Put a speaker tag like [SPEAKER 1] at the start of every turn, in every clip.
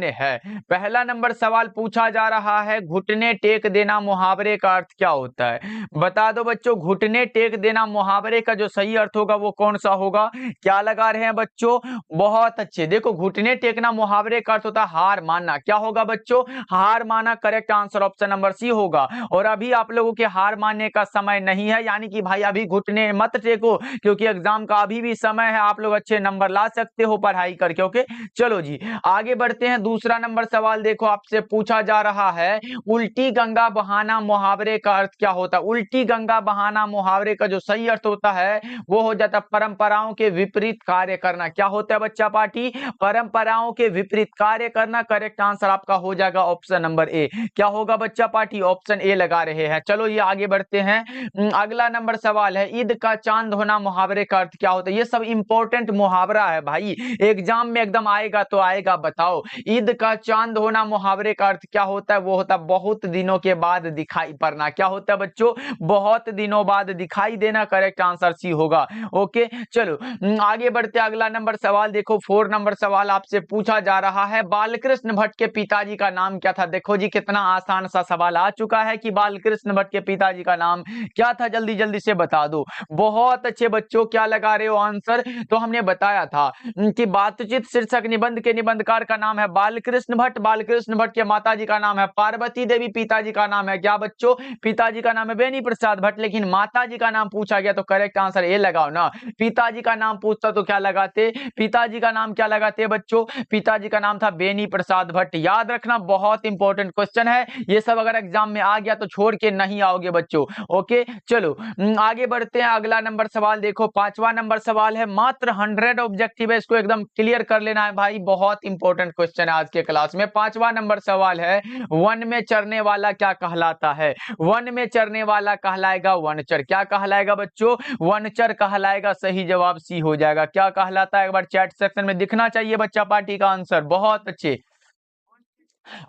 [SPEAKER 1] है। पहला नंबर सवाल पूछा जा रहा है, घुटने टेक देना मुहावरे का अर्थ क्या होता है? बता दो बच्चों, घुटने टेक देना मुहावरे का जो सही अर्थ होगा वो कौन सा होगा? क्या लगा रहे हैं बच्चों? बहुत अच्छे। देखो, घुटने टेकना मुहावरे का अर्थ होता है हार मानना। क्या होगा बच्चों? हार माना। Correct answer option number C होगा। और अभी आप लोगों के हार मानने का समय नहीं है, यानी कि भाई अभी घुटने मत टेको, क्योंकि एग्जाम का अभी भी समय है। आप लोग अच्छे नंबर ला सकते हो पढ़ाई करके। ओके, चलो जी आगे बढ़ते हैं। दूसरा नंबर सवाल देखो, आपसे पूछा जा रहा है, उल्टी गंगा बहाना मुहावरे का अर्थ क्या होता है? उल्टी गंगा बहाना मुहावरे का जो सही अर्थ होता है वो हो जाता है परंपराओं के विपरीत कार्य करना। क्या होता है बच्चा पार्टी? परंपराओं के विपरीत कार्य करना। करेक्ट आंसर आपका हो जाएगा ऑप्शन नंबर ए। क्या होगा बच्चा पार्टी? ऑप्शन ए लगा रहे हैं। चलो ये आगे बढ़ते हैं। अगला नंबर सवाल है, ईद का चांद होना मुहावरे का अर्थ क्या होता है? ये सब इंपॉर्टेंट मुहावरा है भाई, एग्जाम में एकदम आएगा तो आएगा। बताओ, ईद का चांद होना मुहावरे का अर्थ क्या होता है? वो होता है बहुत दिनों के बाद दिखाई पड़ना। क्या होता है बच्चों? बहुत दिनों बाद दिखाई देना। करेक्ट आंसर सी होगा। ओके, चलो आगे बढ़ते। अगला नंबर सवाल देखो, 4 नंबर सवाल आपसे पूछा जा रहा है, बालकृष्ण भट्ट के पिताजी का नाम क्या था? देखो जी, कितना आसान सा सवाल आ चुका है कि बालकृष्ण भट्ट के पिताजी का नाम क्या था? जल्दी जल्दी से बता दो। बहुत अच्छे बच्चों, क्या लगा रहे हो आंसर? तो हमने बताया था कि बातचीत शीर्षक निबंध के निबंधकार का नाम है बालकृष्ण भट्ट। बालकृष्ण भट्ट के माताजी का नाम है पार्वती देवी। पिताजी का नाम है क्या बच्चों? पिताजी का नाम है बेनी प्रसाद भट्ट। लेकिन माताजी का नाम पूछा गया तो करेक्ट आंसर ए लगाओ ना। पिताजी का नाम पूछता तो क्या लगाते? पिताजी का नाम क्या लगाते बच्चों? पिताजी का नाम था बेनी प्रसाद भट्ट। याद रखना, बहुत इंपॉर्टेंट क्वेश्चन है ये सब। अगर एग्जाम में आ गया तो छोड़ के नहीं आओगे बच्चों। ओके, चलो आगे बढ़ते हैं। अगला नंबर सवाल देखो, 5वां नंबर सवाल है, मात्र 100 ऑब्जेक्टिव है, इसको एकदम क्लियर कर लेना है भाई। बहुत इंपॉर्टेंट क्वेश्चन है आज के क्लास में। 5वां नंबर सवाल है, वन में चरने वाला क्या कहलाता है? वन में चरने वाला कहलाएगा वनचर। क्या कहलाएगा बच्चों? वनचर कहलाएगा। सही जवाब सी हो जाएगा। क्या कहलाता है? एक बार चैट सेक्शन में दिखना चाहिए बच्चा पार्टी का आंसर। बहुत अच्छे,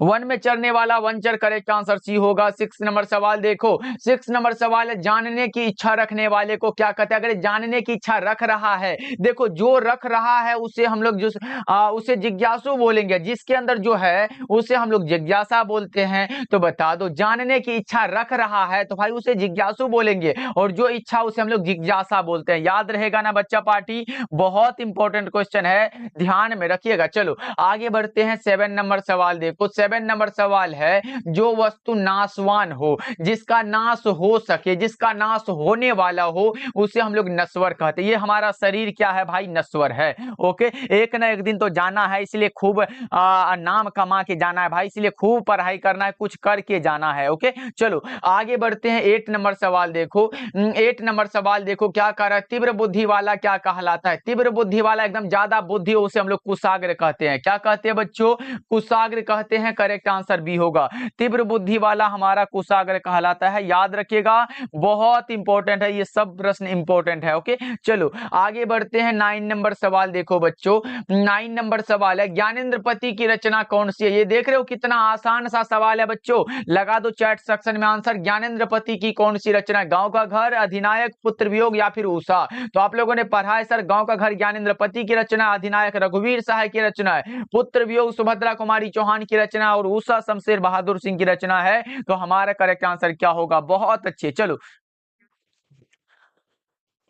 [SPEAKER 1] वन में चरने वाला वनचर। करेक्ट आंसर सी होगा। 6 नंबर सवाल देखो, 6 नंबर सवाल है, जानने की इच्छा रखने वाले को क्या कहते हैं? अगर जानने की इच्छा रख रहा है, देखो जो रख रहा है उसे हम लोग उसे जिज्ञासु बोलेंगे। जिसके अंदर जो है उसे हम लोग जिज्ञासा बोलते हैं। तो बता दो, जानने की इच्छा रख रहा है तो भाई उसे जिज्ञासु बोलेंगे, और जो इच्छा उसे हम लोग जिज्ञासा बोलते हैं। याद रहेगा ना बच्चा पार्टी? बहुत इंपॉर्टेंट क्वेश्चन है, ध्यान में रखिएगा। चलो आगे बढ़ते हैं। 7 नंबर सवाल देखो, 7 नंबर सवाल है, जो वस्तु नाशवान हो, जिसका नाश हो सके, जिसका नाश होने वाला हो, उसे हम लोग नश्वर कहते हैं। ये हमारा शरीर क्या है भाई? नश्वर है। ओके, एक ना एक दिन तो जाना है, इसलिए खूब नाम कमा के जाना है भाई, इसलिए खूब पढ़ाई करना है, कुछ करके जाना है। ओके, चलो आगे बढ़ते हैं। 8 नंबर सवाल देखो, 8 नंबर सवाल देखो, क्या कह रहा है, तीव्र बुद्धि वाला क्या कहलाता है? तीव्र बुद्धि वाला, एकदम ज्यादा बुद्धि हो, उसे हम लोग कुशाग्र कहते हैं। क्या कहते हैं बच्चों? कुशाग्र कहते हैं। करेक्ट आंसर बी होगा। तीव्र बुद्धि वाला हमारा कुशाग्र कहलाता है। याद रखिएगा, बहुत इंपॉर्टेंट है, ये सब प्रश्न इंपॉर्टेंट है। ओके, चलो आगे बढ़ते हैं। 9 नंबर सवाल देखो बच्चों, 9 नंबर सवाल है, ज्ञानेंद्र पति की रचना कौन सी है? ये देख रहे हो कितना आसान सा सवाल है बच्चों। लगा दो चैट सेक्शन में आंसर, ज्ञानेंद्र पति की कौन सी रचना? गांव का घर, अधिनायक, पुत्र वियोग या फिर उषा? तो आप लोगों ने पढ़ा है सर, गांव का घर ज्ञानेंद्र पति की रचना, अधिनायक रघुवीर सहाय की रचना है, पुत्र वियोग सुभद्रा कुमारी चौहान की रचना, और उषा शमशेर बहादुर सिंह की रचना है। तो हमारा करेक्ट आंसर क्या होगा? बहुत अच्छे। चलो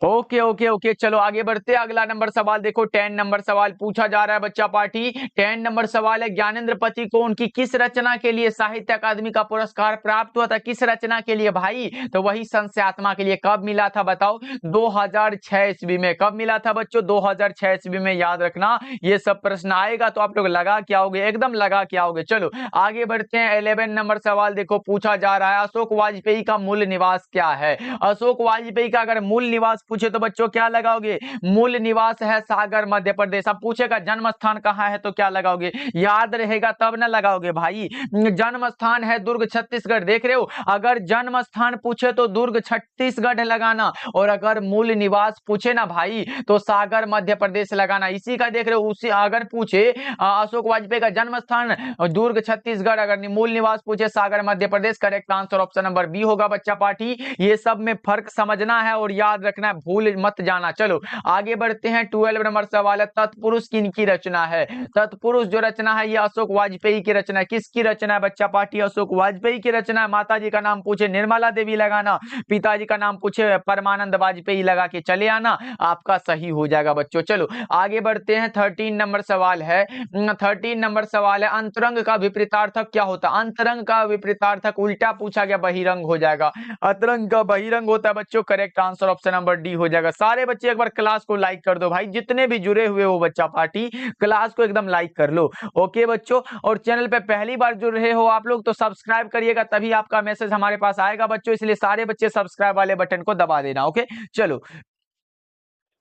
[SPEAKER 1] ओके ओके ओके, चलो आगे बढ़ते हैं। अगला नंबर सवाल देखो, 10 नंबर सवाल पूछा जा रहा है बच्चा पार्टी। 10 नंबर सवाल है, ज्ञानेंद्र पति को उनकी किस रचना के लिए साहित्य अकादमी का पुरस्कार प्राप्त हुआ था? किस रचना के लिए भाई? तो वही संत से आत्मा के लिए। कब मिला था बताओ? 2006 ईस्वी में। कब मिला था बच्चों? 2006 ईस्वी में। याद रखना, ये सब प्रश्न आएगा तो आप लोग लगा के आओगे, एकदम लगा के आओगे। चलो आगे बढ़ते हैं। 11 नंबर सवाल देखो, पूछा जा रहा है, अशोक वाजपेयी का मूल निवास क्या है? अशोक वाजपेयी का अगर मूल निवास पूछे तो बच्चों क्या लगाओगे? मूल निवास है सागर मध्य प्रदेश। अब पूछेगा जन्म स्थान कहाँ है तो क्या लगाओगे? याद रहेगा तब ना लगाओगे भाई। जन्म स्थान है दुर्ग छत्तीसगढ़। देख रहे हो, अगर जन्म स्थान पूछे तो दुर्ग छत्तीसगढ़ लगाना, और अगर मूल निवास पूछे ना भाई तो सागर मध्य प्रदेश लगाना। इसी का देख रहे हो, उसी अगर पूछे अशोक वाजपेयी का जन्म स्थान दुर्ग छत्तीसगढ़, अगर मूल निवास पूछे Sagar Madhya Pradesh. Correct answer option number B होगा बच्चा पार्टी। ये सब में फर्क समझना है और याद रखना है। भूल मत जाना। चलो आगे बढ़ते हैं। 12 नंबर सवाल है, तत्पुरुष किनकी रचना है? तत्पुरुष जो रचना है ये अशोक वाजपेयी की रचना है। किसकी रचना है बच्चा पार्टी? अशोक वाजपेयी की रचना है। माता जी का नाम पूछे निर्मला देवी लगाना, पिताजी का नाम पूछे परमानंद वाजपेयी लगा के चले आना, आपका सही हो जाएगा बच्चों। चलो आगे बढ़ते हैं। 13 नंबर सवाल है, 13 नंबर सवाल है, अंतरंग का विपरीतार्थक क्या होता है? अंतरंग का विपरीतार्थक उल्टा पूछा गया, बहिरंग हो जाएगा। अंतरंग का बहिरंग होता है बच्चों। Correct answer option number D हो जाएगा। सारे बच्चे एक बार क्लास को लाइक कर दो भाई, जितने भी जुड़े हुए हो बच्चा पार्टी, क्लास को एकदम लाइक कर लो। ओके बच्चों, और चैनल पे पहली बार जुड़ रहे हो आप लोग तो सब्सक्राइब करिएगा, तभी आपका मैसेज हमारे पास आएगा बच्चों, इसलिए सारे बच्चे सब्सक्राइब वाले बटन को दबा देना। ओके चलो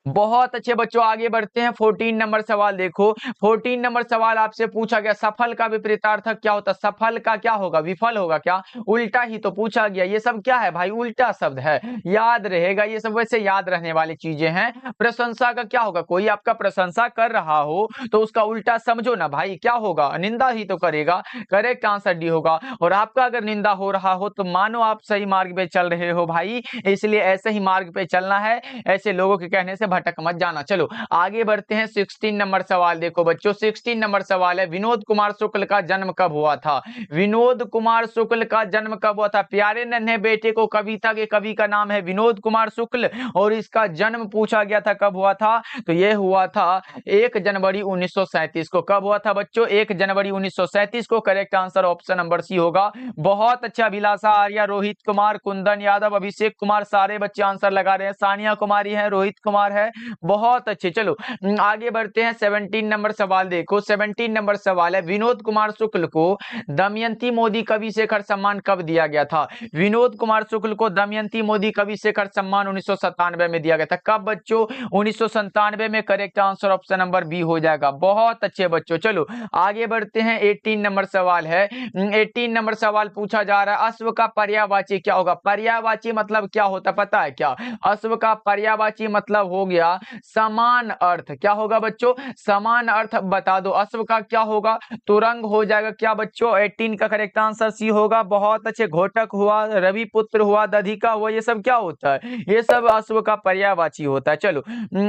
[SPEAKER 1] बहुत अच्छे बच्चों, आगे बढ़ते हैं। 14 नंबर सवाल देखो। 14 नंबर सवाल आपसे पूछा गया, सफल का विपरीतार्थक क्या होता है? सफल का क्या होगा? विफल होगा क्या? उल्टा ही तो पूछा गया। ये सब क्या है भाई? उल्टा शब्द है, याद रहेगा। ये सब वैसे याद रहने वाली चीजें हैं। प्रशंसा का क्या होगा? कोई आपका प्रशंसा कर रहा हो तो उसका उल्टा समझो ना भाई, क्या होगा? निंदा ही तो करेगा। करेक्ट आंसर डी होगा। और आपका अगर निंदा हो रहा हो तो मानो आप सही मार्ग पे चल रहे हो भाई, इसलिए ऐसे ही मार्ग पे चलना है, ऐसे लोगों के कहने से भटक मत जाना। चलो आगे बढ़ते हैं। 16 नंबर सवाल देखो बच्चों। 16 नंबर सवाल है, विनोद कुमार शुक्ल का जन्म कब हुआ था? विनोद कुमार शुक्ल का जन्म कब हुआ था? प्यारे नन्हे बेटे को कविता के कवि का नाम है विनोद कुमार शुक्ल, और इसका जन्म पूछा गया था कब हुआ था? तो यह हुआ था 1 जनवरी 1937 को। कब हुआ था बच्चों? 1 जनवरी 1937 को। Correct answer option number C होगा। बहुत अच्छा। अभिलाषा आर्या, रोहित कुमार, कुंदन यादव, अभिषेक कुमार, सारे बच्चे आंसर लगा रहे हैं। सानिया कुमारी है, रोहित कुमार है, बहुत अच्छे। चलो आगे बढ़ते हैं। 17 नंबर सवाल देखो। 17 नंबर सवाल है, विनोद कुमार शुक्ल को दमयंती मोदी कवि शेखर सम्मान कब दिया गया था? विनोद कुमार शुक्ल को दमयंती मोदी कवि शेखर सम्मान 1997 में दिया गया था। कब बच्चों? 1997 में। Correct answer option number B हो जाएगा। बहुत अच्छे बच्चों। चलो आगे बढ़ते हैं। 18 नंबर सवाल है। 18 नंबर सवाल पूछा जा रहा है, अश्व का पर्यायवाची क्या होगा? पर्यायवाची मतलब क्या होता पता है क्या? अश्व का पर्यायवाची मतलब हो गया समान अर्थ। क्या होगा बच्चों? समान अर्थ। बता दो अश्व का क्या होगा? तुरंग हो जाएगा। क्या बच्चों? 18 का करेक्ट आंसर सी होगा। बहुत अच्छे। घोटक हुआ, रवि पुत्र हुआ, दधिका हुआ, ये सब क्या होता है? ये सब अश्व का पर्यायवाची होता है। चलो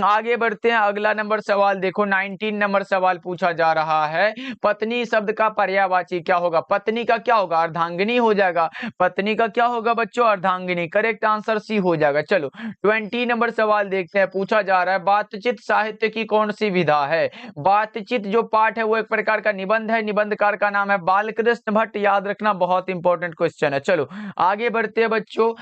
[SPEAKER 1] आगे बढ़ते हैं। अगला नंबर सवाल देखो। 19 नंबर सवाल पूछा जा रहा है, पत्नी शब्द का पर्यायवाची क्या होगा? पत्नी का क्या होगा? अर्धांगिनी हो जाएगा। पत्नी का क्या होगा बच्चों? अर्धांगिनी। करेक्ट आंसर सी हो जाएगा। चलो 20 नंबर सवाल देखते हैं। पूछा जा रहा है, बातचीत साहित्य की कौन सी विधा है? बातचीत जो पाठ है वो एक प्रकार का निबंध है। निबंधकार का नाम है बालकृष्ण भट्ट। याद रखना, बहुत इंपॉर्टेंट क्वेश्चन है। चलो आगे बढ़ते हैं बच्चों।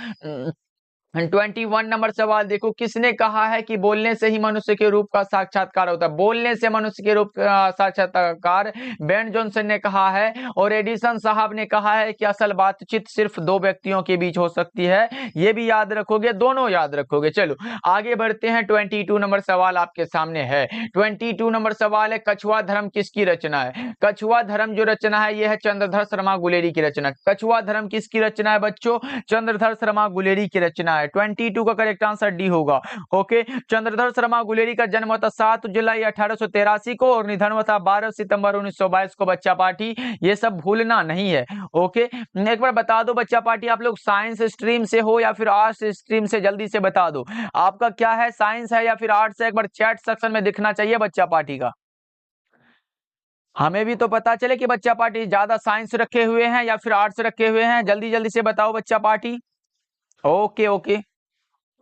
[SPEAKER 1] 21 नंबर सवाल देखो। किसने कहा है कि बोलने से ही मनुष्य के रूप का साक्षात्कार होता है? बोलने से मनुष्य के रूप का साक्षात्कार बेन जॉनसन ने कहा है, और एडिसन साहब ने कहा है कि असल बातचीत सिर्फ 2 व्यक्तियों के बीच हो सकती है। ये भी याद रखोगे, दोनों याद रखोगे। चलो आगे बढ़ते हैं। 22 नंबर सवाल आपके सामने है। 22 नंबर सवाल है, कछुआ धर्म किसकी रचना है? कछुआ धर्म जो रचना है यह है चंद्रधर शर्मा गुलेरी की रचना। कछुआ धर्म किसकी रचना है बच्चों? चंद्रधर शर्मा गुलेरी की रचना है। 22 का करेक्ट आंसर डी होगा। ओके, चंद्रधर शर्मा गुलेरी का जन्म हुआ था 7 जुलाई 1883 को, और निधन हुआ था 12 सितंबर 1922 को। बच्चा पार्टी ये सब भूलना नहीं है। ओके, एक बार बता दो बच्चा पार्टी, आप लोग साइंस स्ट्रीम से हो या फिर आर्ट्स स्ट्रीम से? जल्दी से बता दो आपका क्या है, साइंस है या फिर आर्ट्स है? एक बार चैट सेक्शन में दिखना चाहिए बच्चा पार्टी का, हमें भी तो पता चले कि बच्चा पार्टी ज्यादा साइंस रखे हुए हैं या फिर आर्ट्स रखे हुए हैं। जल्दी जल्दी से बताओ बच्चा पार्टी। ओके ओके,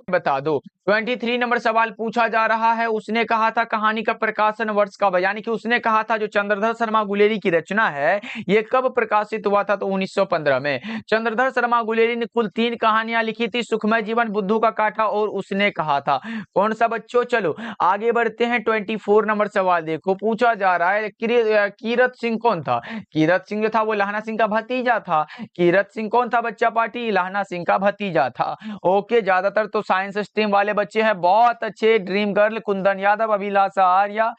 [SPEAKER 1] बता दो। 23 नंबर सवाल पूछा जा रहा है, उसने कहा था कहानी का प्रकाशन वर्ष कब है? यानी कि उसने कहा था जो चंद्रधर शर्मा गुलेरी की रचना है ये कब प्रकाशित हुआ था? तो 1915 में। चंद्रधर शर्मा गुलेरी ने कुल 3 कहानियां लिखी थी, सुखमय जीवन, बुद्धू का काटा और उसने कहा था। कौन सा बच्चों? चलो आगे बढ़ते हैं। 24 नंबर सवाल देखो। पूछा जा रहा है, कीरत सिंह कौन था? कीरत सिंह जो था वो लहना सिंह का भतीजा था। कीरत सिंह कौन था बच्चा पार्टी? लहना सिंह का भतीजा था। ओके, ज्यादातर तो साइंस स्ट्रीम वाले बच्चे हैं, बहुत अच्छे। ड्रीम गर्ल, कुंदन यादव, अभिलाषा आर्या,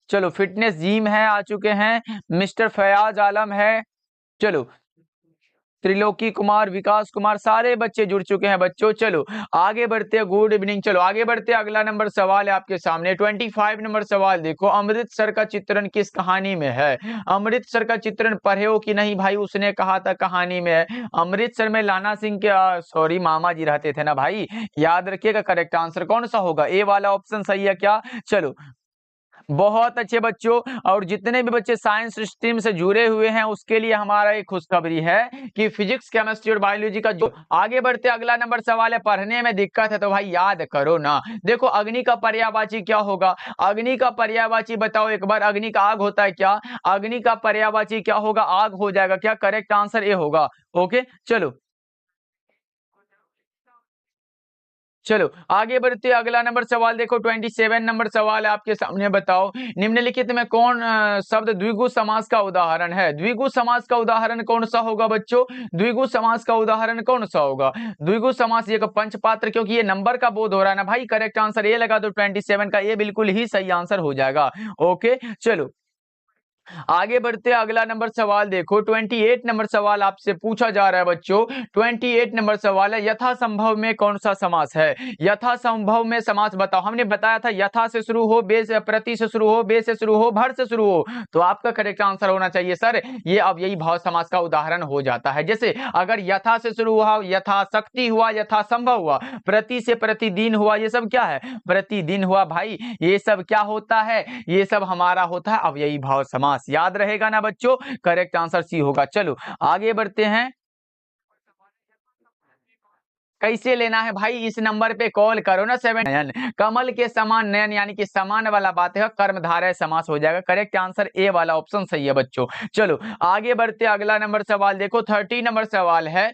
[SPEAKER 1] चलो फिटनेस जिम है आ चुके हैं, मिस्टर फयाज आलम है। चलो त्रिलोकी कुमार, विकास कुमार, सारे बच्चे जुड़ चुके हैं बच्चों। चलो आगे बढ़ते हैं, गुड इवनिंग। चलो आगे बढ़ते हैं, अगला नंबर सवाल है आपके सामने 25 नंबर सवाल देखो, अमृतसर का चित्रण किस कहानी में है? अमृतसर का चित्रण पढ़े हो कि नहीं भाई? उसने कहा था कहानी में है। अमृतसर में लाना सिंह के सॉरी मामा जी रहते थे ना भाई, याद रखिएगा। करेक्ट आंसर कौन सा होगा? ए वाला ऑप्शन सही है क्या? चलो बहुत अच्छे बच्चों, और जितने भी बच्चे साइंस स्ट्रीम से जुड़े हुए हैं उसके लिए हमारा एक खुशखबरी है कि फिजिक्स, केमिस्ट्री और बायोलॉजी का जो आगे बढ़ते अगला नंबर सवाल है, पढ़ने में दिक्कत है तो भाई याद करो ना। देखो अग्नि का पर्यायवाची क्या होगा? अग्नि का पर्यायवाची बताओ एक बार, अग्नि का आग होता है क्या? अग्नि का पर्यायवाची क्या होगा? आग हो जाएगा क्या? करेक्ट आंसर ए होगा। ओके चलो चलो आगे बढ़ते हैं, अगला नंबर सवाल देखो 27 नंबर सवाल है आपके सामने, बताओ निम्नलिखित में कौन शब्द द्विगु समास का उदाहरण है? द्विगु समास का उदाहरण कौन सा होगा बच्चों? द्विगु समास का उदाहरण कौन सा होगा? द्विगु समास ये पंचपात्र, क्योंकि ये नंबर का बोध हो रहा है ना भाई। करेक्ट आंसर ये लगा दो 27 का, ये बिल्कुल ही सही आंसर हो जाएगा। ओके चलो आगे बढ़ते हैं, अगला नंबर सवाल देखो 28 नंबर सवाल आपसे पूछा जा रहा है बच्चों। 28 नंबर सवाल है, यथासंभव में कौन सा समास है? यथासंभव में समास बताओ। हमने बताया था यथा से शुरू हो, बे से, प्रति से शुरू हो, बे से शुरू हो, भर से शुरू हो, तो आपका करेक्ट आंसर होना चाहिए सर ये। अब यही भाव समास का उदाहरण हो जाता है। जैसे अगर यथा से शुरू हुआ, यथाशक्ति हुआ, यथासंभव हुआ, प्रति से प्रतिदिन हुआ, ये सब क्या है? प्रतिदिन हुआ भाई। ये सब क्या होता है? ये सब हमारा होता है अब यही भाव समास। याद रहेगा ना बच्चों? करेक्ट आंसर सी होगा। चलो आगे बढ़ते हैं, कैसे लेना है भाई? इस नंबर पे कॉल करो ना, 7 नयन, कमल के समान नयन, यानी कि समान वाला बात है, कर्मधारय समास हो जाएगा। करेक्ट आंसर ए वाला ऑप्शन सही है बच्चों। चलो आगे बढ़ते अगला नंबर सवाल देखो 30 नंबर सवाल है।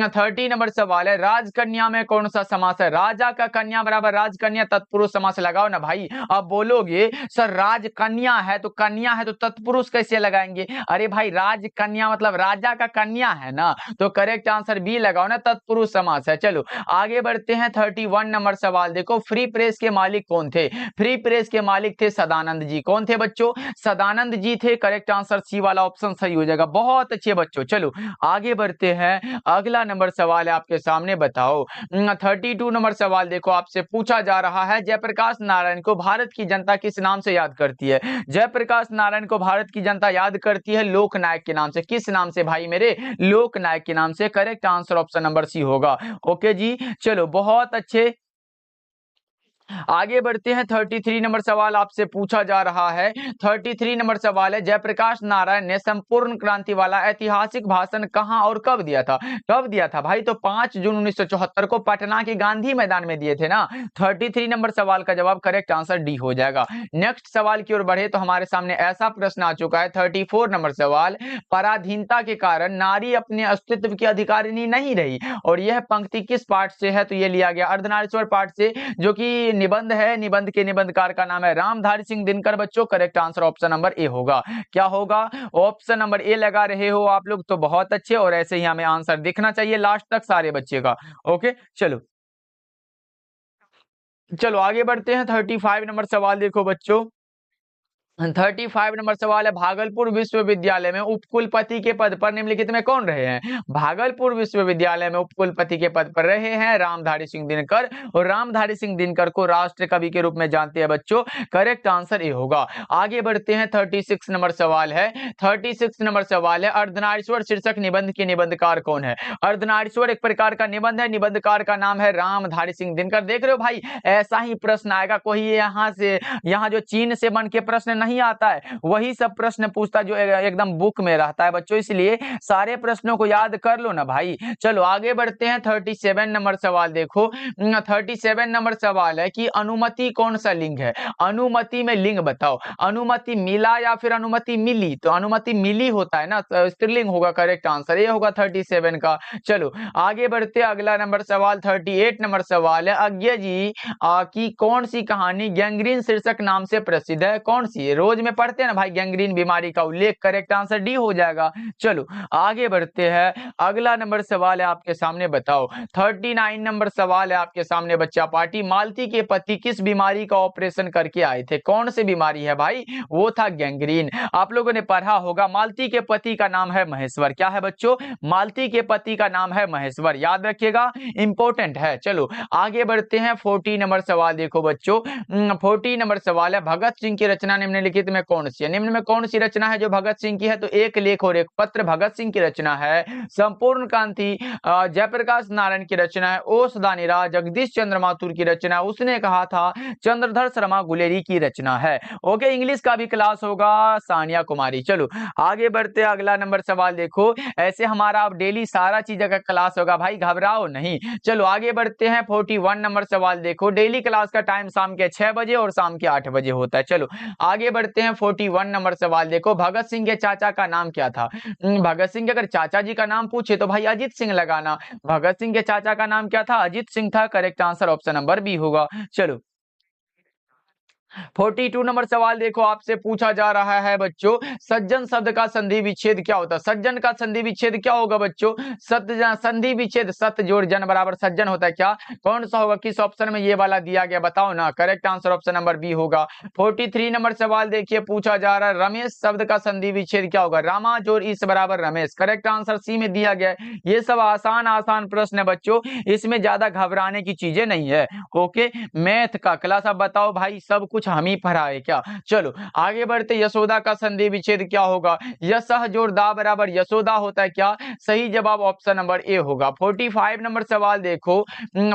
[SPEAKER 1] 30 नंबर सवाल है, राजकन्या में कौन सा समास है? राजा का कन्या बराबर राजकन्या, तत्पुरुष समास लगाओ ना भाई। अब बोलोगे सर राजकन्या है तो कन्या है तो तत्पुरुष कैसे लगाएंगे? अरे भाई राजकन्या मतलब राजा का कन्या है ना, तो करेक्ट आंसर बी लगाओ ना, तत्पुरुष समास है। चलो आगे बढ़ते हैं 31 नंबर सवाल देखो, फ्री प्रेस के मालिक कौन थे? फ्री प्रेस के मालिक थे सदानंद जी। कौन थे बच्चों? सदानंद जी थे। करेक्ट आंसर सी वाला ऑप्शन सही हो जाएगा। बहुत अच्छे बच्चों, चलो आगे बढ़ते हैं, अगला नंबर सवाल है आपके सामने, बताओ 32 नंबर सवाल देखो, आपसे पूछा जा रहा है, जयप्रकाश नारायण को भारत की जनता किस नाम से याद करती है? जयप्रकाश नारायण को भारत की जनता याद करती है लोकनायक के नाम से। किस नाम से भाई मेरे? लोकनायक के नाम से। Correct answer option number C होगा। ओके जी चलो बहुत अच्छे, आगे बढ़ते हैं 33 नंबर सवाल आपसे पूछा जा रहा है। 33 नंबर सवाल है, जयप्रकाश नारायण ने संपूर्ण क्रांति वाला ऐतिहासिक भाषण कहां और कब दिया था? कब दिया था भाई? तो 5 जून 1974 को पटना के गांधी मैदान में दिए थे ना। 33 नंबर सवाल का जवाब करेक्ट आंसर डी हो जाएगा। नेक्स्ट सवाल की ओर बढ़े तो हमारे सामने ऐसा प्रश्न आ चुका है 34 नंबर सवाल, पराधीनता के कारण नारी अपने अस्तित्व की अधिकारिणी नहीं रही, और यह पंक्ति किस पाठ से है? तो यह लिया गया अर्धनारीश्वर पाठ से, जो कि निबंध है। निबंध के निबंधकार का नाम है रामधारी सिंह दिनकर बच्चों। Correct answer option number A होगा। क्या होगा? ऑप्शन नंबर ए लगा रहे हो आप लोग तो बहुत अच्छे, और ऐसे ही हमें आंसर दिखना चाहिए लास्ट तक सारे बच्चे का। ओके चलो चलो आगे बढ़ते हैं 35 नंबर सवाल देखो बच्चों। 35 नंबर सवाल है, भागलपुर विश्वविद्यालय में उपकुलपति के पद पर निम्नलिखित में कौन रहे हैं? भागलपुर विश्वविद्यालय में उपकुलपति के पद पर रहे हैं रामधारी सिंह दिनकर, और रामधारी सिंह दिनकर को राष्ट्र कवि के रूप में जानते हैं बच्चों। करेक्ट आंसर ए होगा। आगे बढ़ते हैं 36 नंबर सवाल है। 36 नंबर सवाल है, अर्धनारीश्वर शीर्षक निबंध के निबंधकार कौन है? अर्धनारीश्वर एक प्रकार का निबंध है, निबंधकार का नाम है रामधारी सिंह दिनकर। देख रहे हो भाई, ऐसा ही प्रश्न आएगा, कोई यहाँ जो चीन से बन के प्रश्न नहीं आता है, वही सब प्रश्न पूछता जो एकदम बुक में रहता है बच्चों, इसलिए सारे प्रश्नों को याद कर लो ना भाई। चलो आगे बढ़ते हैं 37 नंबर सवाल देखो। 37 नंबर सवाल है कि अनुमति कौन सा लिंग है? अनुमति में लिंग बताओ। अनुमति मिला या फिर अनुमति मिली? तो अनुमति मिली होता है ना, स्त्रीलिंग होगा। करेक्ट आंसर ये होगा 37 का। चलो आगे बढ़ते अगला नंबर सवाल 38 नंबर सवाल है, अज्ञे जी की कौन सी कहानी गैंग्रीन शीर्षक नाम से प्रसिद्ध है? कौन सी? रोज में पढ़ते हैं ना भाई, गैंग्रीन बीमारी का उल्लेख, करेक्ट आंसर डी हो जाएगा। चलो आगे बढ़ते हैं, अगला नंबर सवाल है आपके सामने, बताओ 39 नंबर सवाल है आपके सामने बच्चा पार्टी, मालती के पति किस बीमारी का ऑपरेशन करके आए थे? कौन सी बीमारी है भाई? वो था गैंग्रीन। आप लोगों ने पढ़ा होगा, मालती के पति का नाम है महेश्वर। क्या है बच्चों? मालती के पति का नाम है महेश्वर, याद रखिएगा, इंपॉर्टेंट है। चलो आगे बढ़ते हैं, 40 नंबर सवाल देखो बच्चों, 40 नंबर सवाल है, भगत सिंह की रचना निम्नलिखित में कौन सी है? निम्न में कौन सी रचना है जो भगत सिंह की है? तो एक लेख और एक पत्र भगत सिंह की रचना है, संपूर्ण क्रांति जयप्रकाश नारायण की रचना है, ओ सदानीरा जगदीश चंद्र माथुर की रचना, उसने कहा था चंद्रधर शर्मा गुलेरी की रचना है। ओके, इंग्लिश का भी क्लास होगा सानिया कुमारी। चलो आगे बढ़ते हैं, अगला नंबर सवाल देखो, ऐसे हमारा अब डेली सारा चीज का क्लास होगा भाई, घबराओ नहीं। चलो आगे बढ़ते हैं, 41 नंबर सवाल देखो, डेली क्लास का टाइम शाम के 6 बजे और शाम के 8 बजे होता है। चलो आगे बढ़ते हैं, 41 नंबर सवाल देखो, भगत सिंह के चाचा का नाम क्या था? भगत सिंह के अगर चाचा जी का नाम पूछे तो भाई अजीत सिंह लगाना, भगत सिंह के चाचा का नाम क्या था? अजीत सिंह था, correct answer option number B होगा। चलो 42 नंबर सवाल देखो, आपसे पूछा जा रहा है बच्चों, सज्जन शब्द का संधि विच्छेद क्या होता है? सज्जन का संधि विच्छेद क्या होगा बच्चों? संधि विच्छेद सत्य जोड़ जन बराबर सज्जन होता है क्या? कौन सा होगा? किस ऑप्शन में ये वाला दिया गया बताओ ना, correct answer option number B होगा। 43 नंबर सवाल देखिए, पूछा जा रहा है, रमेश शब्द का संधि विच्छेद क्या होगा? रामा जोड़ इस बराबर रमेश, करेक्ट आंसर सी में दिया गया है। ये सब आसान आसान प्रश्न है बच्चों, इसमें ज्यादा घबराने की चीजें नहीं है। ओके, मैथ का क्लास, अब बताओ भाई सब कुछ हम ही पढ़ाए क्या? चलो आगे बढ़ते, यशोदा का संधि विच्छेद क्या होगा? यशः जोड़ दा बराबर यशोदा होता है क्या? सही जवाब ऑप्शन नंबर ए होगा। 45 नंबर सवाल देखो,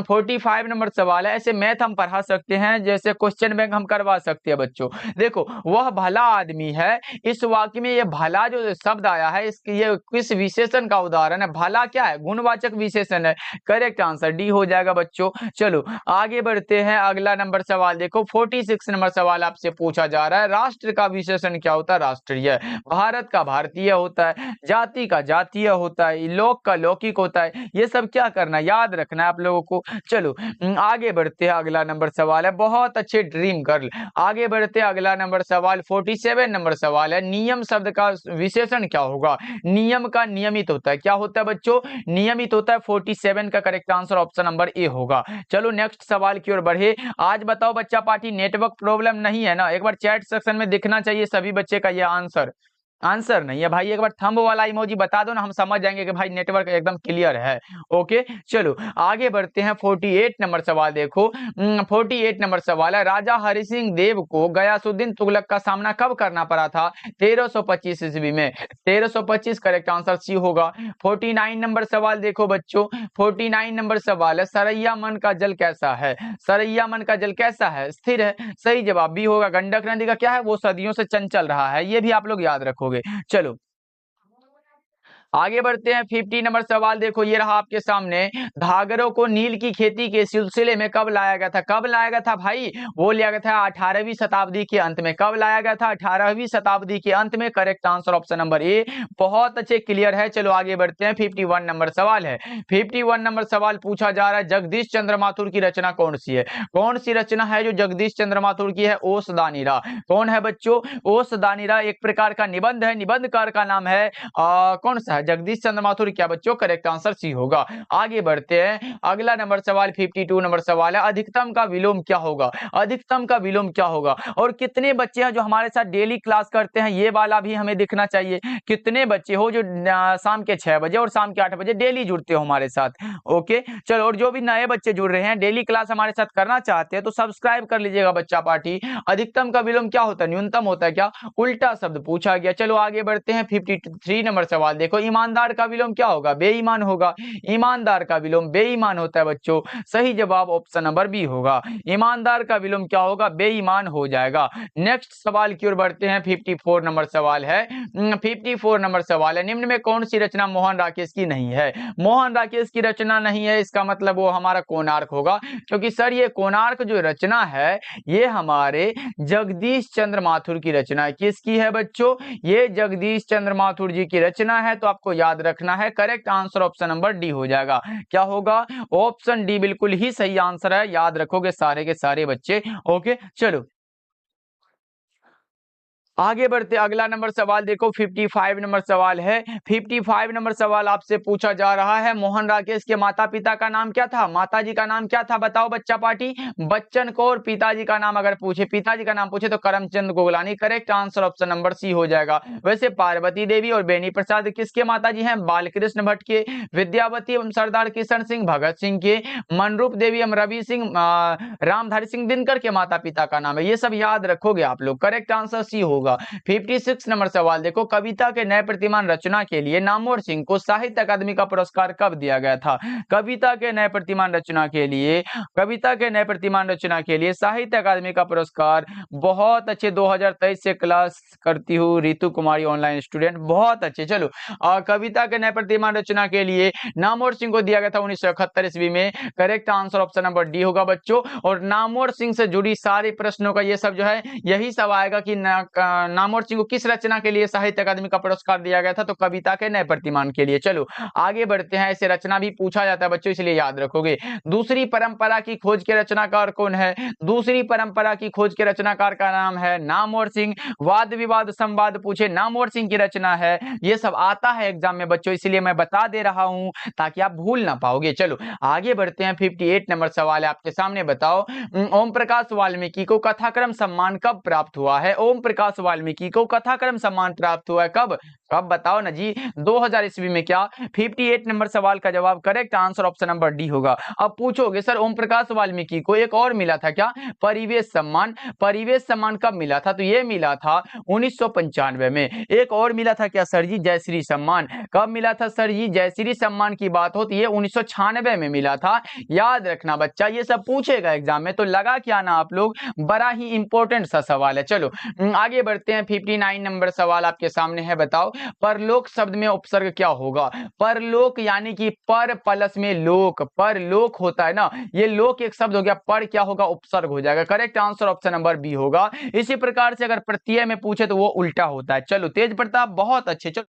[SPEAKER 1] 45 नंबर सवाल है, ऐसे मैथ हम पढ़ा सकते हैं जैसे क्वेश्चन बैंक हम करवा सकते हैं बच्चों। देखो, वह भला आदमी है, इस वाक्य में ये भला जो शब्द आया है, इसकी ये किस विशेषण का उदाहरण है? भला क्या है? गुणवाचक विशेषण है, करेक्ट आंसर डी हो जाएगा बच्चों। चलो आगे बढ़ते हैं, अगला नंबर सवाल देखो, 46 नंबर सवाल आपसे पूछा जा रहा है, राष्ट्र का विशेषण क्या होता है? राष्ट्रीय। भारत का भारतीय होता है, जाति का जातीय होता है, लोक का लौकिक होता है। ये सब क्या करना, याद रखना है आप लोगों को। चलो आगे बढ़ते हैं, अगला नंबर सवाल है, बहुत अच्छे ड्रीम गर्ल। आगे बढ़ते हैं, अगला नंबर सवाल 47 नंबर सवाल है, नियम शब्द का विशेषण क्या होगा? नियम का नियमित होता है, क्या होता है बच्चों? नियमित होता है। 47 का correct answer option number A होगा। चलो नेक्स्ट सवाल की ओर बढ़े। आज बताओ बच्चा पार्टी, नेटवर्क प्रॉब्लम नहीं है ना? एक बार चैट सेक्शन में दिखना चाहिए सभी बच्चे का ये आंसर। आंसर नहीं है भाई, एक बार थंब वाला इमोजी बता दो ना, हम समझ जाएंगे कि भाई नेटवर्क एकदम क्लियर है। ओके चलो आगे बढ़ते हैं, 48 नंबर सवाल देखो, 48 नंबर सवाल है, राजा हरि सिंह देव को गयासुद्दीन तुगलक का सामना कब करना पड़ा था? 1325 ईस्वी में, 1325 करेक्ट आंसर सी होगा। 49 नंबर सवाल देखो बच्चों, 49 नंबर सवाल है, सरैया मन का जल कैसा है? सरैया मन का जल कैसा है? स्थिर है, सही जवाब बी होगा। गंडक नदी का क्या है? वो सदियों से चंचल रहा है, ये भी आप लोग याद रखोगे। चलो आगे बढ़ते हैं, 50 नंबर सवाल देखो, ये रहा आपके सामने, घाघरों को नील की खेती के सिलसिले में कब लाया गया था? कब लाया गया था भाई? वो लिया गया था 18वीं शताब्दी के अंत में। कब लाया गया था? 18वीं शताब्दी के अंत में, correct answer option number A. बहुत अच्छे, क्लियर है। चलो आगे बढ़ते हैं, 51 नंबर सवाल है, 51 नंबर सवाल पूछा जा रहा है, जगदीश चंद्र माथुर की रचना कौन सी है? कौन सी रचना है जो जगदीश चंद्र माथुर की है? ओस दानीरा। कौन है बच्चों? ओस दानीरा एक प्रकार का निबंध है, निबंधकार का नाम है कौन सा है? जगदीश चंद्र माथुर। क्या बच्चों? करेक्ट आंसर सी होगा। आगे बढ़ते हैं, अगला नंबर सवाल 52 नंबर सवाल है, अधिकतम का विलोम क्या होगा? अधिकतम का विलोम क्या होगा? और कितने बच्चे हैं जो हमारे साथ डेली क्लास करते हैं? ये वाला भी हमें दिखना चाहिए, कितने बच्चे हो जो शाम के 6 बजे और शाम के 8 बजे डेली जुड़ते हो हमारे साथ। ओके चलो, और जो भी नए बच्चे जुड़ रहे हैं, डेली क्लास हमारे साथ करना चाहते हैं तो सब्सक्राइब कर लीजिएगा बच्चा पार्टी। अधिकतम का विलोम क्या होता है? न्यूनतम होता है क्या? उल्टा शब्द पूछा गया। चलो आगे बढ़ते हैं, 53 नंबर सवाल देखो, ईमानदार का विलोम क्या होगा? बेईमान होगा। ईमानदार का विलोम बेईमान होता है बच्चों, सही जवाब ऑप्शन नंबर बी होगा। ईमानदार का विलोम क्या होगा? बेईमान हो जाएगा। नेक्स्ट सवाल की ओर बढ़ते हैं, 54 नंबर सवाल है, 54 नंबर सवाल है, निम्न में कौन सी रचना मोहन राकेश की नहीं है? मोहन राकेश की रचना नहीं है, इसका मतलब वो हमारा कोणार्क होगा, क्योंकि सर ये कोणार्क जो रचना है ये हमारे जगदीश चंद्र माथुर की रचना है। किसकी है बच्चों? ये जगदीश चंद्र माथुर जी की रचना है, तो आपको याद रखना है, correct answer option number D हो जाएगा। क्या होगा? ऑप्शन डी बिल्कुल ही सही आंसर है, याद रखोगे सारे के सारे बच्चे। ओके चलो आगे बढ़ते, अगला नंबर सवाल देखो, 55 नंबर सवाल है। 55 नंबर सवाल आपसे पूछा जा रहा है, मोहन राकेश के माता पिता का नाम क्या था, माताजी का नाम क्या था, बताओ बच्चा पार्टी। बच्चन कौर। पिताजी का नाम अगर पूछे, पिताजी का नाम पूछे तो Karamchand Goglani. Correct answer option number C हो जाएगा। वैसे पार्वती देवी और बेनी प्रसाद किसके माताजी हैं, बालकृष्ण भट्ट के। विद्यावती एवं सरदार किशन सिंह भगत सिंह के। मनरूप देवी एवं रवि सिंह रामधारी सिंह दिनकर के माता पिता का नाम है। ये सब याद रखोगे आप लोग। करेक्ट आंसर सी होगा। 56 नंबर सवाल देखो, कविता के नए प्रतिमान रचना के लिए नामवर सिंह को साहित्य अकादमी का पुरस्कार कब दिया गया था। कविता के नए प्रतिमान रचना के लिए, कविता के नए प्रतिमान रचना के लिए साहित्य अकादमी का पुरस्कार, बहुत अच्छे, 2023 से क्लास करती हूँ रितु कुमारी ऑनलाइन स्टूडेंट, बहुत अच्छे। चलो, कविता के नए प्रतिमान रचना के लिए नामवर सिंह को दिया गया था 1971 ईस्वी में। Correct answer option number D होगा बच्चों। और नामवर सिंह से जुड़ी सारे प्रश्नों का ये सब जो है यही सब आएगा कि नामवर सिंह को किस रचना के लिए साहित्य अकादमी का पुरस्कार दिया गया था, तो कविता के नए प्रतिमान के लिए। चलो आगे बढ़ते हैं, ऐसे रचना भी पूछा जाता है बच्चों, इसलिए याद रखोगे। दूसरी परंपरा की खोज के रचनाकार कौन है, दूसरी परंपरा की खोज के रचनाकार का नाम है नामवर सिंह। वाद विवाद संवाद पूछे, नामवर सिंह की रचना है। ये सब आता है एग्जाम में बच्चों, इसलिए मैं बता दे रहा हूं ताकि आप भूल ना पाओगे। चलो आगे बढ़ते हैं, 58 नंबर सवाल है आपके सामने, बताओ ओम प्रकाश वाल्मीकि को कथाक्रम सम्मान कब प्राप्त हुआ है। ओम प्रकाश वाल्मीकि को कथाक्रम सम्मान प्राप्त हुआ है कब, कब बताओ ना जी, 2000 ईस्वी में क्या। 58 नंबर सवाल का जवाब correct answer option number D होगा। अब पूछोगे सर ओम प्रकाश वाल्मीकि को एक और मिला था क्या, परिवेश सम्मान। परिवेश सम्मान कब मिला था, तो ये मिला था 1995 में। एक और मिला था क्या सर जी, जयश्री सम्मान। कब मिला था सर जी, जयश्री सम्मान की बात हो तो ये 1996 में मिला था। याद रखना बच्चा, ये सब पूछेगा एग्जाम में, तो लगा क्या ना आप लोग, बड़ा ही इंपॉर्टेंट सा सवाल है। चलो आगे बढ़ते हैं, 59 नंबर सवाल आपके सामने है, बताओ परलोक शब्द में उपसर्ग क्या होगा। परलोक यानी कि पर प्लस में लोक, परलोक होता है ना, ये लोक एक शब्द हो गया, पर क्या होगा, उपसर्ग हो जाएगा। Correct answer option number B होगा। इसी प्रकार से अगर प्रत्यय में पूछे तो वो उल्टा होता है। चलो तेज प्रताप बहुत अच्छे। चलो